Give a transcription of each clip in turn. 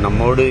நம்மோடு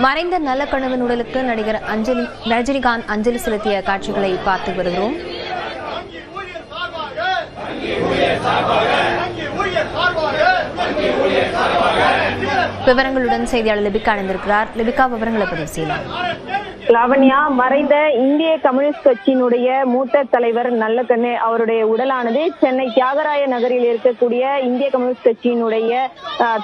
மறைந்த நல்ல கணவன் உடலுக்கு நடிகர் ரஜினிகாந்த் அஞ்சலி செலுத்திய காட்சிகளை பார்த்து வருகிறோம். விவரங்களுடன் செய்தியாளர் லிபிகா இணைந்திருக்கிறார். லிபிகா, விவரங்களை பதிவு செய்யலாம். லாவண்யா, மறைந்த இந்திய கம்யூனிஸ்ட் கட்சியினுடைய மூத்த தலைவர் நல்லக்கண்ணு அவருடைய உடலானது சென்னை தியாகராய நகரில் இருக்கக்கூடிய இந்திய கம்யூனிஸ்ட் கட்சியினுடைய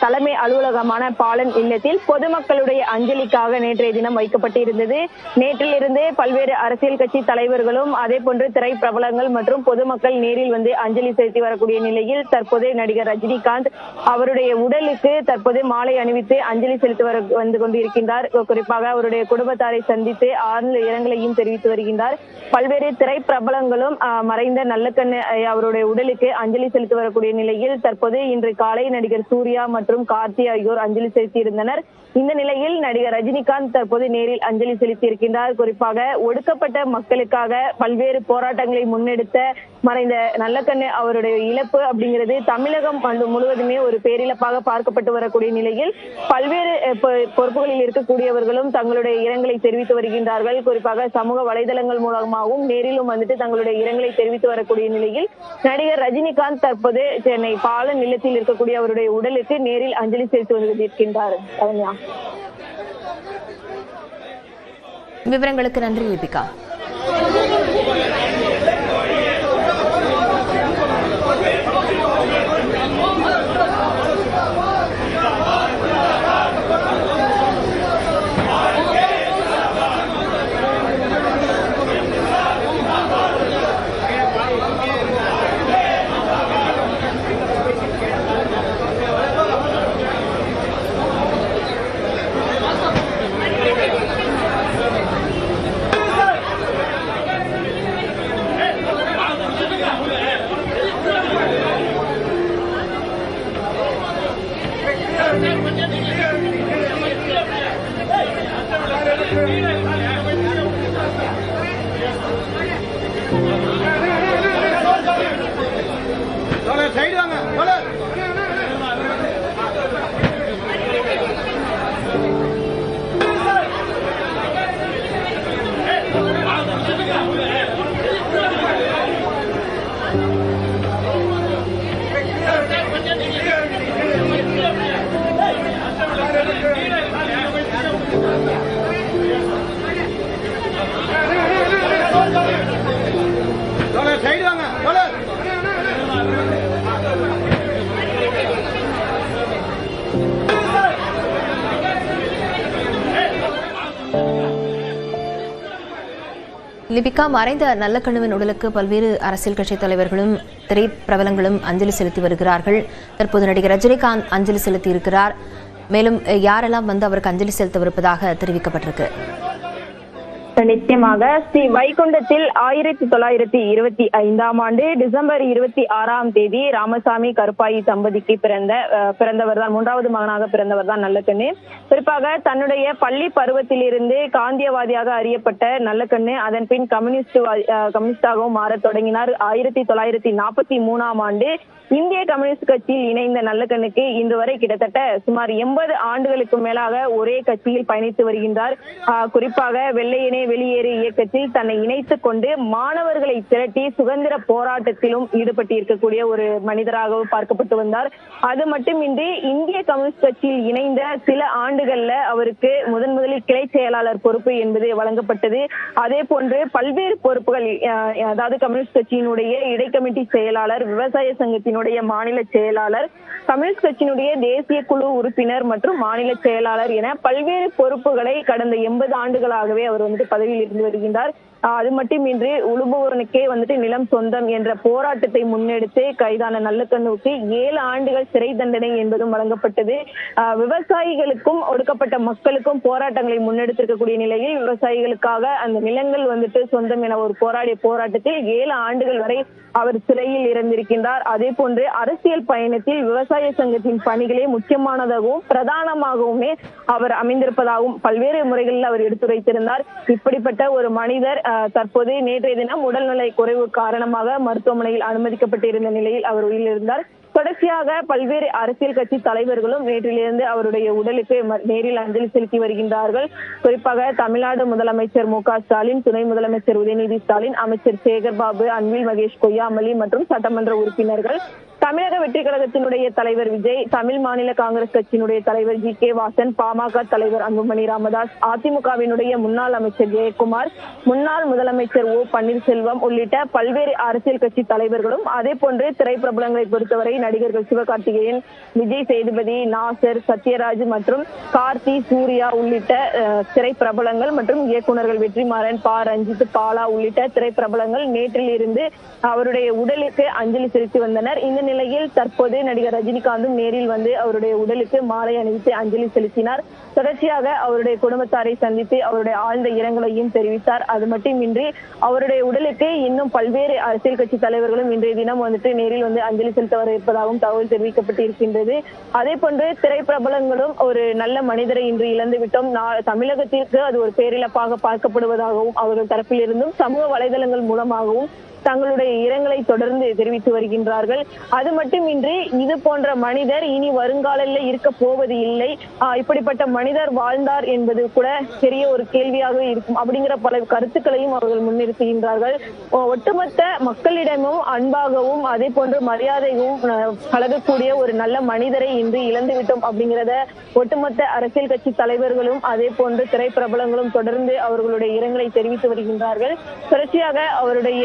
தலைமை அலுவலகமான பாலன் இல்லத்தில் பொதுமக்களுடைய அஞ்சலிக்காக நேற்றைய தினம் வைக்கப்பட்டிருந்தது. நேற்றிலிருந்து பல்வேறு அரசியல் கட்சி தலைவர்களும் அதே போன்று திரைப்பிரபலங்கள் மற்றும் பொதுமக்கள் நேரில் வந்து அஞ்சலி செலுத்தி வரக்கூடிய நிலையில் தற்போது நடிகர் ரஜினிகாந்த் அவருடைய உடலுக்கு தற்போது மாலை அணிவித்து அஞ்சலி செலுத்தி வந்து கொண்டிருக்கின்றார். குறிப்பாக அவருடைய குடும்பத்தாரை சந்தித்து ஆழ்ந்த இரங்கலையும் தெரிவித்து வருகின்றார். பல்வேறு திரைப்பிரபலங்களும் மறைந்த நல்லக்கண்ணு அவருடைய உடலுக்கு அஞ்சலி செலுத்தி வரக்கூடிய நிலையில் தற்போது இன்று காலை நடிகர் சூர்யா மற்றும் கார்த்தி ஆகியோர் அஞ்சலி செலுத்தி இருந்தனர். இந்த நிலையில் நடிகர் ரஜினிகாந்த் தற்போது நேரில் அஞ்சலி செலுத்தி இருக்கின்றார். குறிப்பாக ஒடுக்கப்பட்ட மக்களுக்காக பல்வேறு போராட்டங்களை முன்னெடுத்த மறைந்த நல்லக்கண்ணு அவருடைய இழப்பு அப்படிங்கிறது தமிழகம் முழுவதுமே ஒரு பேரிழப்பாக பார்க்கப்பட்டு வரக்கூடிய நிலையில் பல்வேறு பொறுப்புகளில் இருக்கக்கூடியவர்களும் தங்களுடைய இரங்கலை தெரிவித்து வருகின்றார்கள். குறிப்பாக சமூக வலைதளங்கள் மூலமாகவும் நேரிலும் வந்துட்டு தங்களுடைய இரங்கலை தெரிவித்து வரக்கூடிய நிலையில் நடிகர் ரஜினிகாந்த் தற்போது சென்னை பாலன் இல்லத்தில் இருக்கக்கூடிய அவருடைய உடலுக்கு நேரில் அஞ்சலி செலுத்தி வந்திருக்கின்றார். விவரங்களுக்கு நன்றி லிபிகா. லிபிகா, மறைந்த நல்ல கணவன் உடலுக்கு பல்வேறு அரசியல் கட்சி தலைவர்களும் திரைப்பிரபலங்களும் அஞ்சலி செலுத்தி வருகிறார்கள். தற்போது நடிகர் ரஜினிகாந்த் அஞ்சலி செலுத்தி இருக்கிறார். மேலும் யாரெல்லாம் வந்து அவருக்கு அஞ்சலி செலுத்தவிருப்பதாக தெரிவிக்கப்பட்டிருக்கு? நிச்சயமாக ஸ்ரீ வைகுண்டத்தில் 1925 டிசம்பர் 26 ராமசாமி கருப்பாயி தம்பதிக்கு பிறந்தவர் தான், மூன்றாவது மகனாக பிறந்தவர் தான் நல்லக்கண்ணு. குறிப்பாக தன்னுடைய பள்ளி பருவத்திலிருந்து காந்தியவாதியாக அறியப்பட்ட நல்லக்கண்ணு அதன் பின் கம்யூனிஸ்டாகவும் மாறத் தொடங்கினார். 1943 இந்திய கம்யூனிஸ்ட் கட்சியில் இணைந்த நல்லக்கண்ணுக்கு இன்று வரை கிட்டத்தட்ட சுமார் 80 ஆண்டுகளுக்கு மேலாக ஒரே கட்சியில் பயணித்து வருகின்றார். குறிப்பாக வெள்ளையனே வெளியேறு இயக்கத்தில் தன்னை இணைத்துக் கொண்டு மாணவர்களை திரட்டி சுதந்திர போராட்டத்திலும் ஈடுபட்டு இருக்கக்கூடிய ஒரு மனிதராகவும் பார்க்கப்பட்டு வந்தார். அது மட்டுமின்றி இந்திய கம்யூனிஸ்ட் கட்சியில் இணைந்த சில ஆண்டுகள்ல அவருக்கு முதலில் கிளை செயலாளர் பொறுப்பு என்பது வழங்கப்பட்டது. அதே போன்று பல்வேறு பொறுப்புகள், அதாவது கம்யூனிஸ்ட் கட்சியினுடைய இடைக்கமிட்டி செயலாளர், விவசாய சங்கத்தினுடைய மாநில செயலாளர், கம்யூனிஸ்ட் கட்சியினுடைய தேசிய குழு உறுப்பினர் மற்றும் மாநில செயலாளர் என பல்வேறு பொறுப்புகளை கடந்த 80 ஆண்டுகளாகவே அவர் பதவியில் இருந்து வருகின்றார். அது மட்டுமின்றி உழுபவனுக்கே வந்துட்டு நிலம் சொந்தம் என்ற போராட்டத்தை முன்னெடுத்து கைதான நல்லக்கண்ணுவுக்கு 7 ஆண்டுகள் சிறை தண்டனை என்பதும் வழங்கப்பட்டது. விவசாயிகளுக்கும் ஒடுக்கப்பட்ட மக்களுக்கும் போராட்டங்களை முன்னெடுத்திருக்கக்கூடிய நிலையில் விவசாயிகளுக்காக அந்த நிலங்கள் வந்துட்டு சொந்தம் என ஒரு போராடிய போராட்டத்தில் 7 ஆண்டுகள் வரை அவர் சிறையில் இருந்திருக்கின்றார். அதே போன்று அரசியல் பயணத்தில் விவசாய சங்கத்தின் பணிகளே முக்கியமானதாகவும் பிரதானமாகவுமே அவர் அமைந்திருப்பதாகவும் பல்வேறு முறைகளில் அவர் எடுத்துரைத்திருந்தார். இப்படிப்பட்ட ஒரு மனிதர் தற்போது நேற்றைய தினம் உடல்நலை குறைவு காரணமாக மருத்துவமனையில் அனுமதிக்கப்பட்டிருந்த நிலையில் அவர் உயிரிழந்தார். தொடர்ச்சியாக பல்வேறு அரசியல் கட்சி தலைவர்களும் நேற்றிலிருந்து அவருடைய உடலுக்கு நேரில் அஞ்சலி செலுத்தி வருகின்றார்கள். குறிப்பாக தமிழ்நாடு முதலமைச்சர் மு.க. ஸ்டாலின், துணை முதலமைச்சர் உதயநிதி ஸ்டாலின், அமைச்சர் சேகர் பாபு, அன்பில் மகேஷ் பொய்யாமொழி மற்றும் சட்டமன்ற உறுப்பினர்கள், தமிழக வெற்றி கழகத்தினுடைய தலைவர் விஜய், தமிழ் மாநில காங்கிரஸ் கட்சியினுடைய தலைவர் ஜி.கே. வாசன், பாமக தலைவர் அன்புமணி ராமதாஸ், அதிமுகவினுடைய முன்னாள் அமைச்சர் ஜெயக்குமார், முன்னாள் முதலமைச்சர் ஓ பன்னீர்செல்வம் உள்ளிட்ட பல்வேறு அரசியல் கட்சி தலைவர்களும், அதே போன்று திரைப்பிரபலங்களை பொறுத்தவரை நடிகர்கள் சிவகார்த்திகேயன், விஜய் சேதுபதி, நாசர், சத்யராஜ் மற்றும் கார்த்தி, சூர்யா உள்ளிட்ட திரைப்பிரபலங்கள் மற்றும் இயக்குநர்கள் வெற்றிமாறன், பா ரஞ்சித், பாலா உள்ளிட்ட திரைப்பிரபலங்கள் நேற்றில் இருந்து அவருடைய உடலுக்கு அஞ்சலி செலுத்தி வந்தனர். இந்த நிலையில் தற்போது நடிகர் ரஜினிகாந்தும் நேரில் வந்து அவருடைய உடலுக்கு மாலை அணிவித்து அஞ்சலி செலுத்தினார். தொடர்ச்சியாக அவருடைய குடும்பத்தாரை சந்தித்து அவருடைய ஆழ்ந்த இரங்கலையும் தெரிவித்தார். அது மட்டுமின்றி அவருடைய உடலுக்கு இன்னும் பல்வேறு அரசியல் கட்சி தலைவர்களும் இன்றைய தினம் வந்துட்டு நேரில் வந்து அஞ்சலி செலுத்த வர இருப்பதாகவும் தகவல் தெரிவிக்கப்பட்டிருக்கின்றது. அதே போன்று திரைப்பிரபலங்களும் ஒரு நல்ல மனிதரை இன்று இழந்து விட்டோம், தமிழகத்திற்கு அது ஒரு பேரிழப்பாக பார்க்கப்படுவதாகவும் அவர்கள் தரப்பில் இருந்தும் சமூக வலைதளங்கள் மூலமாகவும் தங்களுடைய இரங்கலை தொடர்ந்து தெரிவித்து வருகின்றார்கள். அது மட்டுமின்றி இது போன்ற மனிதர் இனி வருங்காலில் இருக்க போவது இல்லை, இப்படிப்பட்ட மனிதர் வாழ்ந்தார் என்பது கூட பெரிய ஒரு கேள்வியாக இருக்கும் அப்படிங்கிற பல கருத்துக்களையும் அவர்கள் முன்னிறுத்துகின்றார்கள். ஒட்டுமொத்த மக்களிடமும் அன்பாகவும் அதே போன்று மரியாதையும் பழகக்கூடிய ஒரு நல்ல மனிதரை இன்று இழந்து விட்டோம் அப்படிங்கிறத ஒட்டுமொத்த அரசியல் கட்சி தலைவர்களும் அதே போன்று திரைப்பிரபலங்களும் தொடர்ந்து அவர்களுடைய இரங்கலை தெரிவித்து வருகின்றார்கள். தொடர்ச்சியாக அவருடைய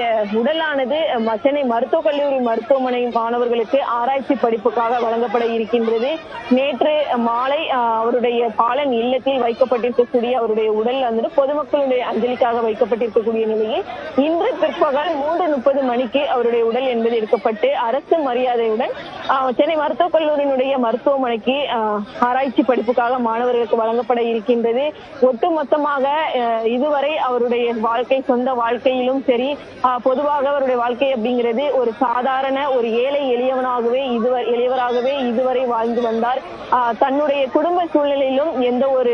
உடலானது சென்னை மருத்துவக் கல்லூரி மருத்துவமனை மாணவர்களுக்கு ஆராய்ச்சி படிப்புக்காக வழங்கப்பட இருக்கின்றது. நேற்று மாலை அவருடைய பாலன் இல்லத்தில் வைக்கப்பட்டிருக்கக்கூடிய அவருடைய உடல் வந்து பொதுமக்களுடைய அஞ்சலிக்காக வைக்கப்பட்டிருக்கக்கூடிய நிலையில் இன்று பிற்பகல் 3:30 மணிக்கு அவருடைய உடல் என்பது எடுக்கப்பட்டு அரசு மரியாதையுடன் சென்னை மருத்துவக் கல்லூரியினுடைய மருத்துவமனைக்கு ஆராய்ச்சி படிப்புக்காக மாணவர்களுக்கு வழங்கப்பட இருக்கின்றது. ஒட்டுமொத்தமாக இதுவரை அவருடைய வாழ்க்கை, சொந்த வாழ்க்கையிலும் சரி, பொதுவாக அவருடைய வாழ்க்கை அப்படிங்கிறது ஒரு சாதாரண ஒரு ஏழை எளியவராகவே இதுவரை வாழ்ந்து வந்தார். தன்னுடைய குடும்ப சூழ்நிலையிலும் எந்த ஒரு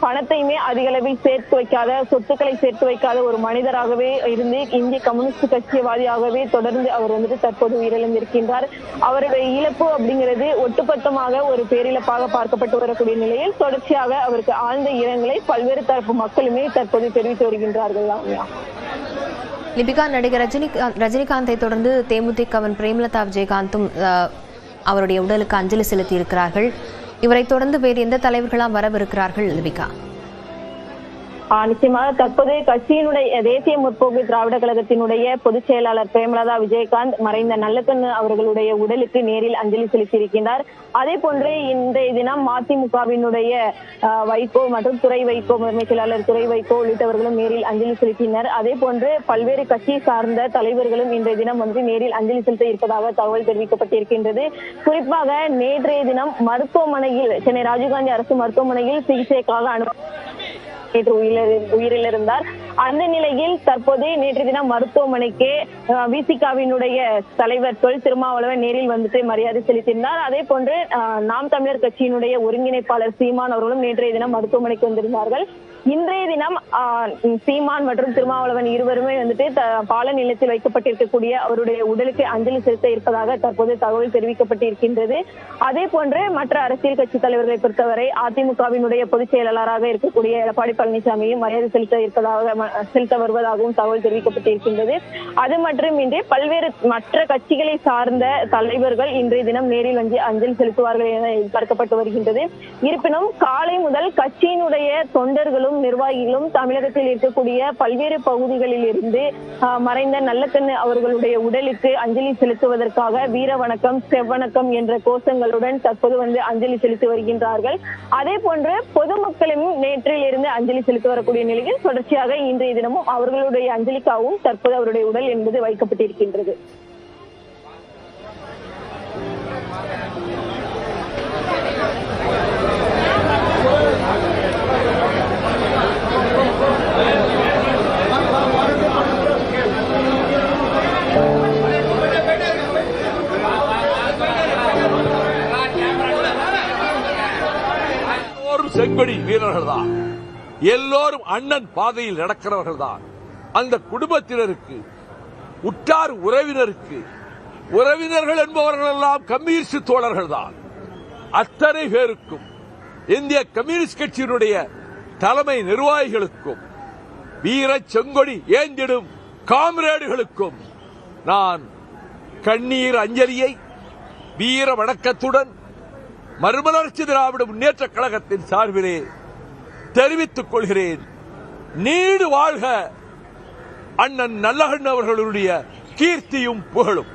பணத்தையுமே அதிக அளவில் சேர்த்து வைக்காத, சொத்துக்களை சேர்த்து வைக்காத ஒரு மனிதராகவே இருந்து இந்திய கம்யூனிஸ்ட் கட்சிவாதியாகவே தொடர்ந்து அவர் வந்துட்டு தற்போது உயிரிழந்திருக்கின்றார். அவருடைய இழப்பு அப்படிங்கிறது ஒட்டுமொத்தமாக ஒரு பேரிழப்பாக பார்க்கப்பட்டு வரக்கூடிய நிலையில் தொடர்ச்சியாக அவருக்கு ஆழ்ந்த இரங்கலை பல்வேறு தரப்பு மக்களுமே தற்போது தெரிவித்து வருகின்றார்கள். லிபிகா, நடிகர் ரஜினிகாந்தை தொடர்ந்து தேமுதிகவின் பிரேமலதா விஜயகாந்தும் அவருடைய உடலுக்கு அஞ்சலி செலுத்தி இருக்கிறார்கள். இவரை தொடர்ந்து வேறு எந்த தலைவர்களாம் வரவிருக்கிறார்கள் லிபிகா? நிச்சயமாக தற்போது கட்சியினுடைய தேசிய முற்போக்கு திராவிட கழகத்தினுடைய பொதுச் செயலாளர் பிரேமலதா விஜயகாந்த் மறைந்த நல்லக்கண்ணு அவர்களுடைய உடலுக்கு நேரில் அஞ்சலி செலுத்தியிருக்கின்றார். அதே போன்று இன்றைய தினம் மதிமுகவினுடைய வைகோ மற்றும் துறை வைகோ, முதன்மை செயலாளர் துறை வைகோ உள்ளிட்டவர்களும் நேரில் அஞ்சலி செலுத்தினர். அதே போன்று பல்வேறு கட்சி சார்ந்த தலைவர்களும் இன்றைய தினம் வந்து நேரில் அஞ்சலி செலுத்த இருப்பதாக தகவல் தெரிவிக்கப்பட்டிருக்கின்றது. குறிப்பாக நேற்றைய தினம் மருத்துவமனையில், சென்னை ராஜீவ்காந்தி அரசு மருத்துவமனையில் சிகிச்சைக்காக நேற்று உயிரிழந்தார். அந்த நிலையில் தற்போது நேற்று தினம் மருத்துவமனைக்கு விசிகாவினுடைய தலைவர் தொல் திருமாவளவன் நேரில் வந்துட்டு மரியாதை செலுத்தியிருந்தார். அதே போன்று நாம் தமிழர் கட்சியினுடைய ஒருங்கிணைப்பாளர் சீமான் அவர்களும் நேற்றைய தினம் மருத்துவமனைக்கு வந்திருந்தார்கள். இன்றைய தினம் சீமான் மற்றும் திருமாவளவன் இருவருமே வந்துட்டு பாலன் இல்லத்தில் வைக்கப்பட்டிருக்கக்கூடிய அவருடைய உடலுக்கு அஞ்சலி செலுத்த இருப்பதாக தற்போது தகவல் தெரிவிக்கப்பட்டிருக்கின்றது. அதே போன்று மற்ற அரசியல் கட்சி தலைவர்களை பொறுத்தவரை அதிமுகவினுடைய பொதுச் செயலாளராக இருக்கக்கூடிய எடப்பாடி பழனிசாமியும் மரியாதை செலுத்த வருவதாகவும் தகவல் தெரிவிக்கப்பட்டிருக்கின்றது. அது மட்டுமின்றி பல்வேறு மற்ற கட்சிகளை சார்ந்த தலைவர்கள் இன்றைய தினம் நேரில் வந்து அஞ்சலி செலுத்துவார்கள் என எதிர்பார்க்கப்பட்டு வருகின்றது. இருப்பினும் காலை முதல் கட்சியினுடைய தொண்டர்களும் நிர்வாகிகளும் தமிழகத்தில் இருக்கக்கூடிய பல்வேறு பகுதிகளில் இருந்து மறைந்த நல்லக்கண்ணு அவர்களுடைய உடலுக்கு அஞ்சலி செலுத்துவதற்காக வீர வணக்கம், செவ்வணக்கம் என்ற கோஷங்களுடன் தற்போது வந்து அஞ்சலி செலுத்தி வருகின்றார்கள். அதே போன்று பொதுமக்களும் நேற்றில் இருந்து அஞ்சலி செலுத்தி வரக்கூடிய நிலையில் தொடர்ச்சியாக இன்றைய தினமும் அவர்களுடைய அஞ்சலிக்காகவும் தற்போது அவருடைய உடல் என்பது வைக்கப்பட்டிருக்கின்றது. செங்கொடி வீரர்கள் தான், எல்லோரும் அண்ணன் பாதையில் நடக்கிறவர்கள் தான். அந்த குடும்பத்தினருக்கு, உற்றார் உறவினருக்கு, உறவினர்கள் என்பவர்கள் எல்லாம் கம்யூனிஸ்ட் தோழர்கள் தான். அத்தனை பேருக்கும், இந்திய கம்யூனிஸ்ட் கட்சியினுடைய தலைமை நிர்வாகிகளுக்கும், வீர செங்கொடி ஏந்திடும் காம்ரேடுகளுக்கும் நான் கண்ணீர் அஞ்சலியை வீர வணக்கத்துடன் மறுமலர்ச்சி திராவிட முன்னேற்ற கழகத்தின் சார்பிலே தெரிவித்துக் கொள்கிறேன். நீடு வாழ்க அண்ணன் நல்லகண்ணு அவர்களுடைய கீர்த்தியும் புகழும்.